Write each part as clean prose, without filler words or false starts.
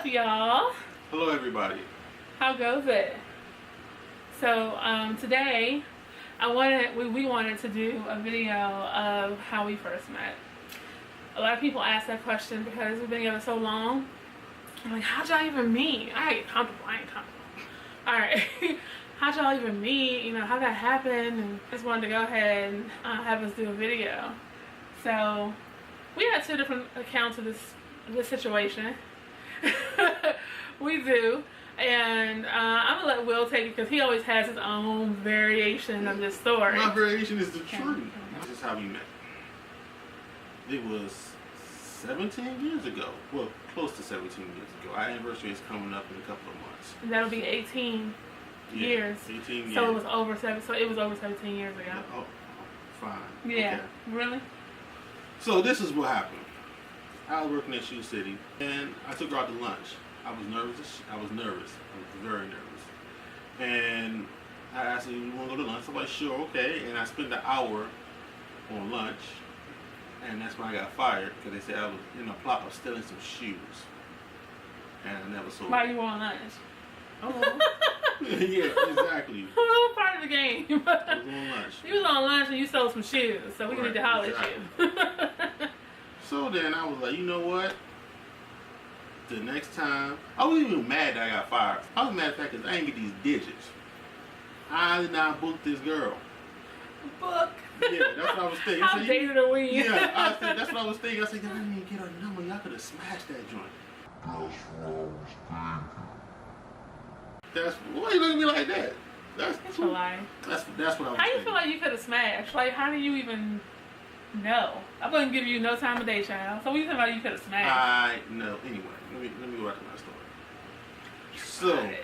up, y'all? Hello, everybody. How goes it? So today, we wanted to do a video of how we first met. A lot of people ask that question because we've been together so long. I'm like, how'd y'all even meet? I ain't comfortable. All right. How'd y'all even meet? You know, how'd that happen? And just wanted to go ahead and have us do a video. So we had two different accounts of this situation. We do. And I'm gonna let Will take it because he always has his own variation of this story. My variation is the truth. This is how we met. It was 17 years ago. Well, close to 17 years ago. Our anniversary is coming up in a couple of months. And that'll be 18 years. 18 years. So it was over 17 years ago. Oh, fine. Yeah. Okay. Really? So this is what happened. I was working at Shoe City, and I took her out to lunch. I was nervous. I was very nervous. And I asked her, "You want to go to lunch?" I'm like, "Sure, okay." And I spent an hour on lunch, and that's when I got fired because they said I was in a plot of stealing some shoes, and I never sold. Why you on lunch? Oh. Yeah, exactly. Part of the game. I was on lunch. You was on lunch and you sold some shoes, so we need to holler at you. So then I was like, you know what? The next time, I wasn't even mad that I got fired. I was mad at the fact because I didn't get these digits. I did not book this girl. Book? Yeah, that's what I was thinking. How dated are we? Yeah, I said, that's what I was thinking. I said, I didn't even get her number. Y'all could have smashed that joint. That's why you look at me like that? That's a lie. That's what I was How thinking. you feel like you could have smashed? Like, how do you even know? I wouldn't give you no time of day, child. So what you talking about you could have smashed? I know. Anyway, let me go back to my story.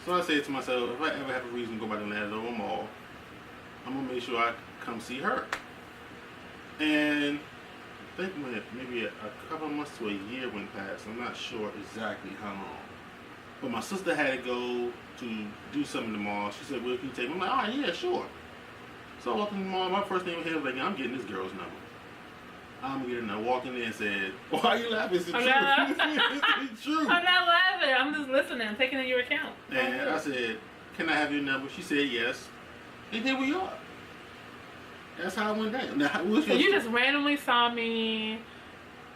So I said to myself, if I ever have a reason to go by the Landover Mall, I'm gonna make sure I come see her. And I think maybe a couple of months to a year went past. I'm not sure exactly how long. But my sister had to go to do something in the mall. She said, "Well, can you take me?" I'm like, "Oh yeah, sure." So I walked in the mall. My first thing was here was like, "I'm getting this girl's number. I'm gonna get her." And I walked in there and said, "Why are you laughing? It's the truth." It's true. I'm not laughing. I'm just listening. I'm taking in your account. And I said, "Can I have your number?" She said, "Yes." And here we are. That's how it went down. Now, so you just randomly saw me,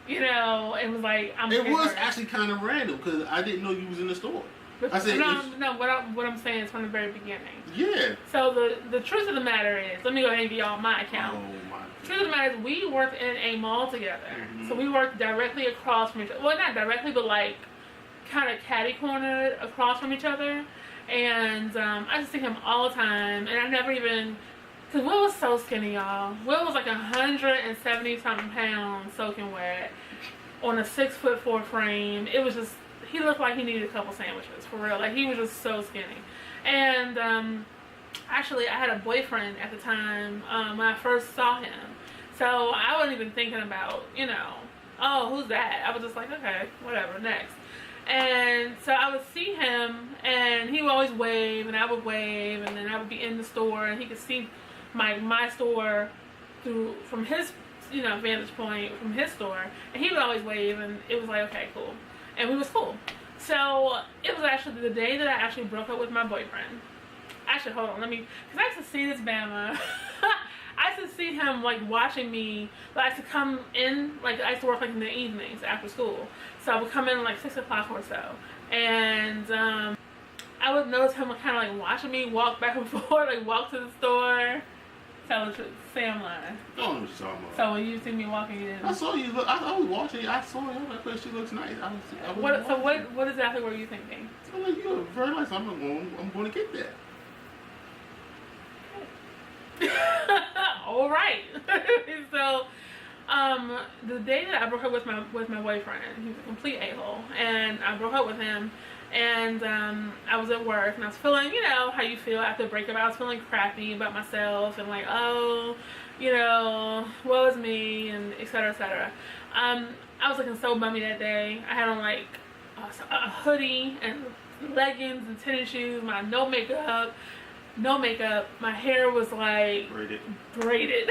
you know, and was like, "I'm." It was actually kind of random because I didn't know you was in the store. I said, no. What I'm saying is from the very beginning. Yeah. So the truth of the matter is, let me go ahead and give y'all my account. Oh my. The truth of the matter is, we worked in a mall together. Mm-hmm. So we worked directly across from each other. Well, not directly, but like kind of catty-cornered across from each other. And I just see him all the time, and I never even. Because Will was so skinny, y'all. Will was like 170-something pounds soaking wet on a 6'4" frame. It was just, he looked like he needed a couple sandwiches, for real. Like, he was just so skinny. And actually, I had a boyfriend at the time when I first saw him. So I wasn't even thinking about, you know, oh, who's that? I was just like, okay, whatever, next. And so I would see him, and he would always wave, and I would wave, and then I would be in the store, and he could see my store from his, you know, vantage point from his store, and he would always wave, and it was like, okay, cool, and we was cool. So it was actually the day that I actually broke up with my boyfriend. Actually, hold on, because I used to see this Bama. I used to see him like watching me. But I used to come in, like I used to work like in the evenings after school, so I would come in like 6 o'clock or so, and I would notice him kind of like watching me walk back and forth, like walk to the store. Tell the truth. Say I'm lying. I don't know what you're talking about. So when you see me walking in, I saw you. I was watching. I saw her. I thought she looks nice. What exactly were you thinking? I'm like, you're very nice. I'm going to get that. All right. So the day that I broke up with my boyfriend, he was a complete a-hole, and I broke up with him, and I was at work, and I was feeling, you know, how you feel after a breakup. I was feeling crappy about myself, and like, oh, you know, woe is me, and etc., etc. I was looking so bummy that day. I had on like a hoodie and leggings and tennis shoes, my no makeup. My hair was like braided.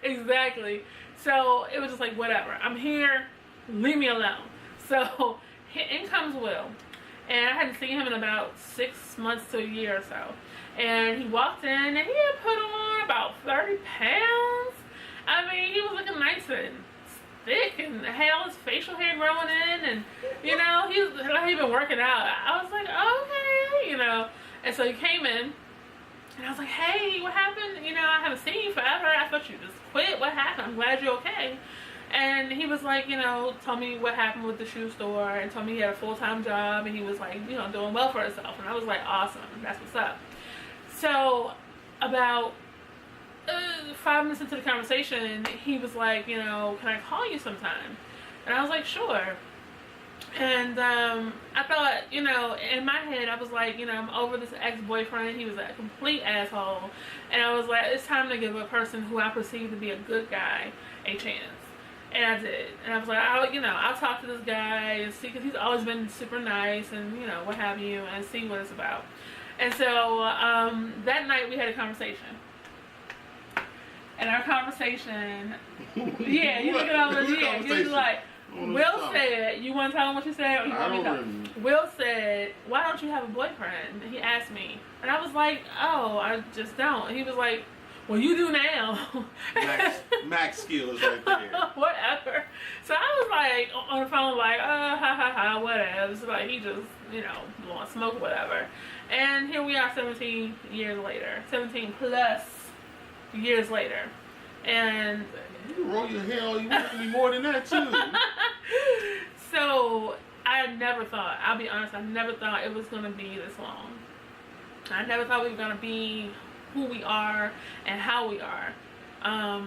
Exactly. So it was just like, whatever, I'm here, leave me alone. So in comes Will, and I hadn't seen him in about 6 months to a year or so. And he walked in, and he had put on about 30 pounds. I mean, he was looking nice and thick, and had all his facial hair growing in, and he was like he'd been working out. I was like, okay, And so he came in, and I was like, hey, what happened? I haven't seen you forever. I thought you just quit. What happened? I'm glad you're okay. And he was like, told me what happened with the shoe store, and told me he had a full-time job, and he was like, doing well for himself. And I was like, awesome, that's what's up. So about 5 minutes into the conversation, he was like, can I call you sometime? And I was like, sure. And I thought, in my head, I was like, I'm over this ex-boyfriend. He was a complete asshole. And I was like, it's time to give a person who I perceive to be a good guy a chance. And I did. And I was like, I'll talk to this guy and see, because he's always been super nice and, what have you, and see what it's about. And so that night we had a conversation. And our conversation, yeah, you look it over, yeah, he was like, Will said, you want to tell him what you said? Or you want me to tell him? Will said, why don't you have a boyfriend? He asked me. And I was like, oh, I just don't. He was like, well, you do now. Max skills right there. Whatever. So I was like, on the phone, like, whatever. So like, he just, blowing smoke or whatever. And here we are 17 years later. 17 plus years later. And you roll your hair all you want to be more than that, too. So I never thought, I'll be honest, I never thought it was going to be this long. I never thought we were going to be who we are and how we are. I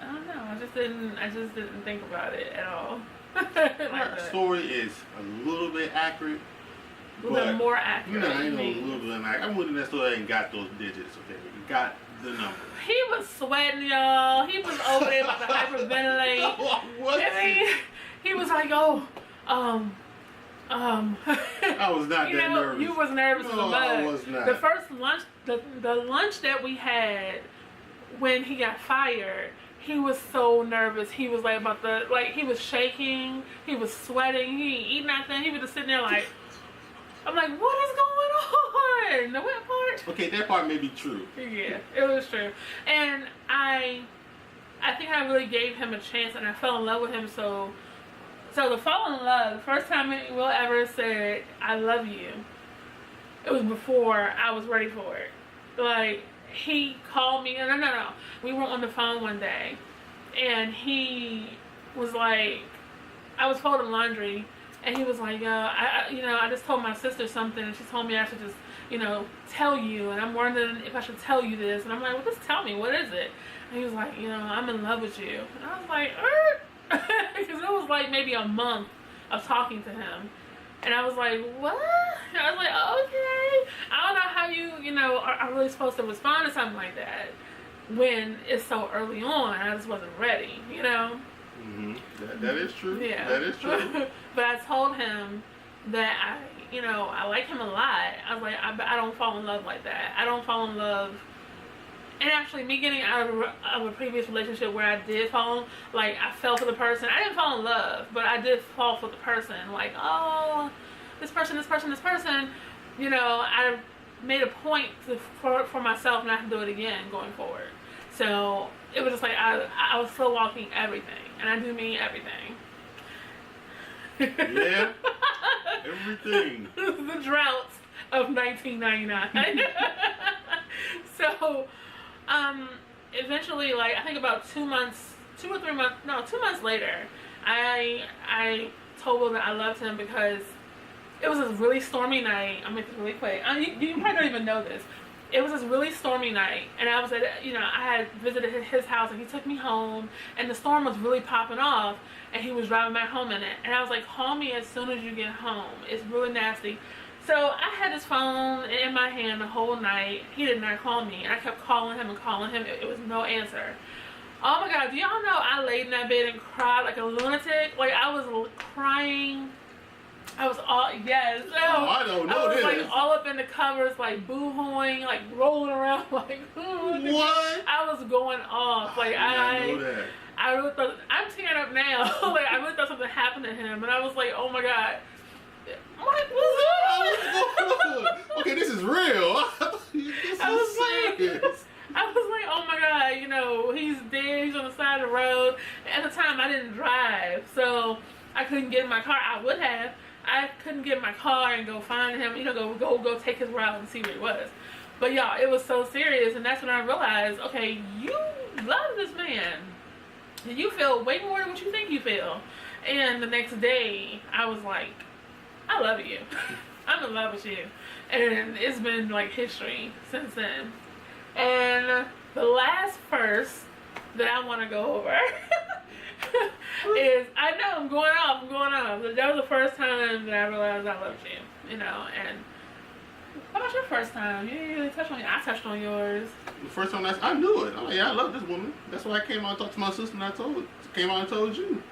don't know. I just didn't think about it at all. Our story is a little bit accurate. A little bit more accurate. I know a little bit accurate. I went in that store and got those digits. Okay, we got the number. He was sweating, y'all. He was over there about to hyperventilate. What? He was like, I was not that nervous. You was nervous as a bug. I was not. The first lunch, the lunch that we had when he got fired, he was so nervous. He was like he was shaking. He was sweating. He ain't eating nothing. He was just sitting there like, I'm like, what is going on? The what part? Okay, that part may be true. Yeah, it was true. And I think I really gave him a chance, and I fell in love with him. So to fall in love, the first time Will ever said, I love you, it was before I was ready for it. Like, he called me, no. We were on the phone one day, and he was like, I was folding laundry, and he was like, I just told my sister something, and she told me I should just, tell you, and I'm wondering if I should tell you this. And I'm like, well, just tell me, what is it? And he was like, I'm in love with you. And I was like, because it was like maybe a month of talking to him. And I was like, what? And I was like, okay. I don't know how you are really supposed to respond to something like that when it's so early on. I just wasn't ready, Mm-hmm. That is true. Yeah. That is true. But I told him that I like him a lot. I was like, I don't fall in love like that. I don't fall in love. And actually, me getting out of a previous relationship where I did fall, like, I fell for the person. I didn't fall in love, but I did fall for the person. Like, oh, this person. I made a point for myself not to do it again going forward. So it was just like I was still walking everything, and I do mean everything. Yeah, everything. The drought of 1999. So, eventually, like, I think about 2 months later, I told Will that I loved him because it was this really stormy night. I'll make this really quick. You probably don't even know this. It was this really stormy night, and I was I had visited his house, and he took me home, and the storm was really popping off, and he was driving back home in it. And I was like, call me as soon as you get home. It's really nasty. So I had his phone in my hand the whole night. He did not call me, and I kept calling him. It was no answer. Oh my God, do y'all know I laid in that bed and cried like a lunatic? Like, I was crying. I was all, yes. So I don't know this. I was like all up in the covers, like boo-hooing, like rolling around, like, what? I was going off. Like, I know that. I really thought, I I'm tearing up now. Like, I really thought something happened to him, and I was like, oh my God. I'm like, what's up? Okay, this is real. I was like, oh my God, you know, he's dead, he's on the side of the road. At the time, I didn't drive, so I couldn't get in my car. I would have. I couldn't get in my car and go find him, you know, go take his route and see where he was. But y'all, it was so serious, and that's when I realized, okay, you love this man. And you feel way more than what you think you feel. And the next day, I was like, I love you. I'm in love with you. And it's been like history since then. And the last first that I want to go over is, I know I'm going off. But that was the first time that I realized I loved you, you know. And how about your first time? You didn't really touch on I touched on yours. The first time I knew it. I'm like, yeah, I love this woman. That's why I came out and talked to my sister, and I came out and told you.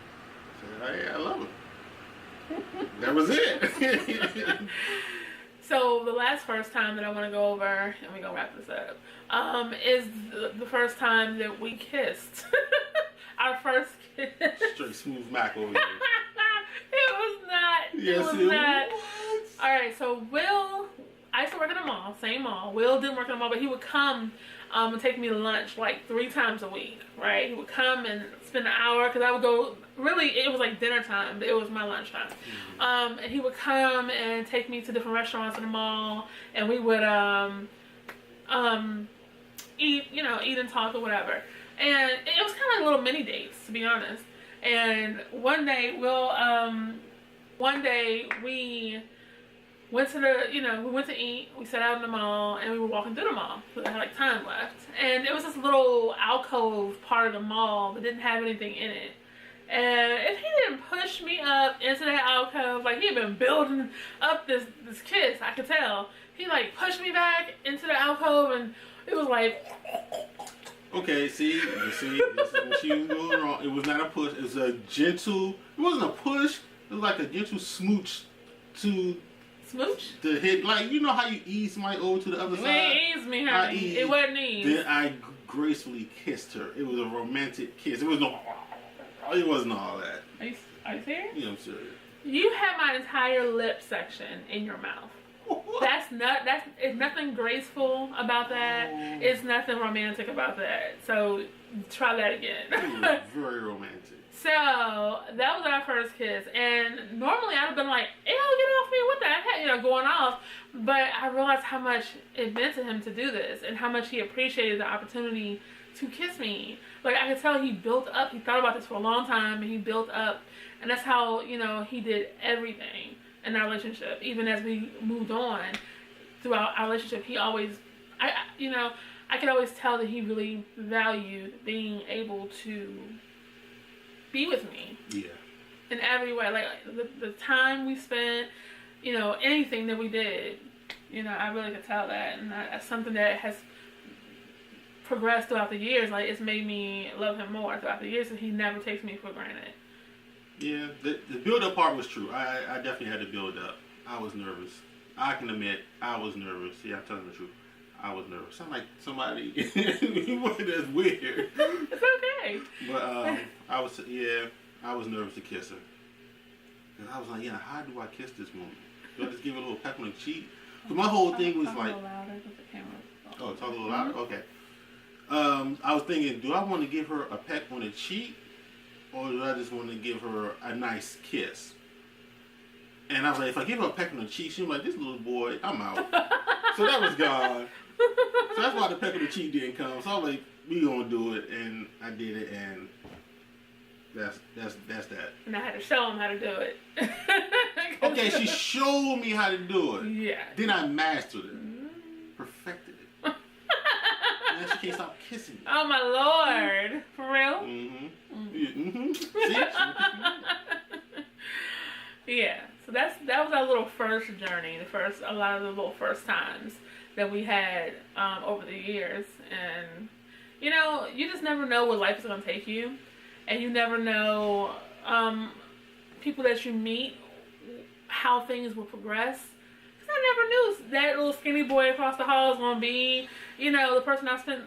I said, yeah, I love her. That was it. So the last first time that I want to go over, and we're going to wrap this up, is the first time that we kissed. Our first kiss. Straight smooth Mac over here. It was not. Yes, it was not. Alright, so Will, I used to work in a mall, same mall. Will didn't work in a mall, but he would come and take me to lunch like 3 times a week, right? He would come and spend an hour, because I would go, really, it was like dinner time, but it was my lunchtime. And he would come and take me to different restaurants in the mall, and we would eat, you know, eat and talk or whatever. And it was kind of like little mini dates, to be honest. And one day, we went to we went to eat, we sat out in the mall, and we were walking through the mall, so I had like time left. And it was this little alcove part of the mall that didn't have anything in it. And if he didn't push me up into that alcove, like he had been building up this kiss, I could tell. He like pushed me back into the alcove, and it was like... Okay, see, this is what she was doing wrong. It was not a push, it was a gentle, it wasn't a push, it was like a gentle smooch to... Smooch? To hit, like, you know how you ease somebody over to the other side? It eased me, honey. It wasn't easy. Then I gracefully kissed her. It was a romantic kiss. It wasn't all that. Are you serious? Yeah, I'm serious. You have my entire lip section in your mouth. It's nothing graceful about that. It's nothing romantic about that. So try that again. Very romantic. So that was our first kiss, and normally I'd have been like, "Ew, get off me!" What the heck, you know, going off. But I realized how much it meant to him to do this, and how much he appreciated the opportunity to kiss me. Like, I could tell he built up. He thought about this for a long time, and he built up, and that's how, you know, he did everything in our relationship. Even as we moved on throughout our relationship, he always, I could always tell that he really valued being able to be with me. Yeah. In every way. Like, the time we spent, you know, anything that we did, you know, I really could tell that. And that's something that has progressed throughout the years. Like, it's made me love him more throughout the years, and he never takes me for granted. Yeah, the build-up part was true. I definitely had to build up. I was nervous. I can admit, I was nervous. Yeah, I'm telling the truth. I was nervous. I'm like somebody. That's weird. It's okay. But I was nervous to kiss her. And I was like, yeah, how do I kiss this woman? Do I just give her a little peck on the cheek? Because my whole thing was like... Talk a little louder with the camera. Oh, talk a little louder? Okay. I was thinking, do I want to give her a peck on the cheek? Or do I just want to give her a nice kiss? And I was like, if I give her a peck on the cheek, she'll be like, this little boy, I'm out. So that was gone. So that's why the peck on the cheek didn't come. So I was like, we gonna do it, and I did it, and that's that. And I had to show him how to do it. Okay, she showed me how to do it. Yeah. Then I mastered it. Perfected it. Now she can't stop kissing me. Oh my Lord. For real? Mm-hmm. See? Yeah. So that was our little first journey. A lot of the little first times that we had over the years. And, you know, you just never know where life is going to take you. And you never know people that you meet, how things will progress. Because I never knew that little skinny boy across the hall is going to be, you know, the person I spent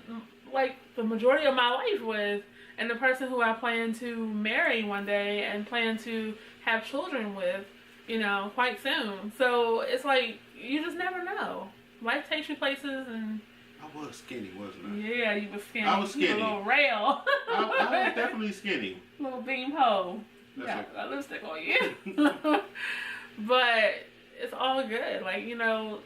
like the majority of my life with, and the person who I plan to marry one day and plan to have children with, you know, quite soon. So it's like, you just never know. Life takes you places, and I was skinny, wasn't I? yeah, you were skinny. I was skinny. You were a little rail. I was definitely skinny. Little beam hoe. That's Got lipstick on you. But it's all good. Like, you know,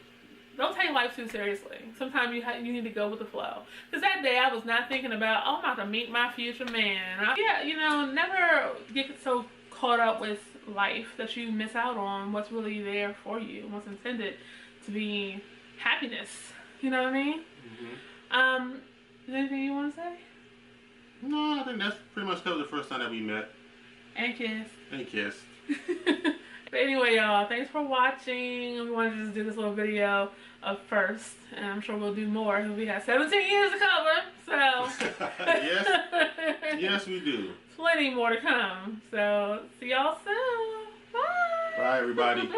don't take life too seriously. Sometimes you need to go with the flow. Because that day I was not thinking about, oh, I'm about to meet my future man. Yeah, you know, never get so caught up with life that you miss out on what's really there for you, what's intended to be happiness. You know what I mean? Mm-hmm. Is there anything you want to say? No, I think that's pretty much covered the first time that we met. And kissed. And kissed. But anyway, y'all, thanks for watching. We wanted to just do this little video of first, and I'm sure we'll do more. We have 17 years to cover, so. Yes, we do. Plenty more to come. So, see y'all soon. Bye. Bye, everybody.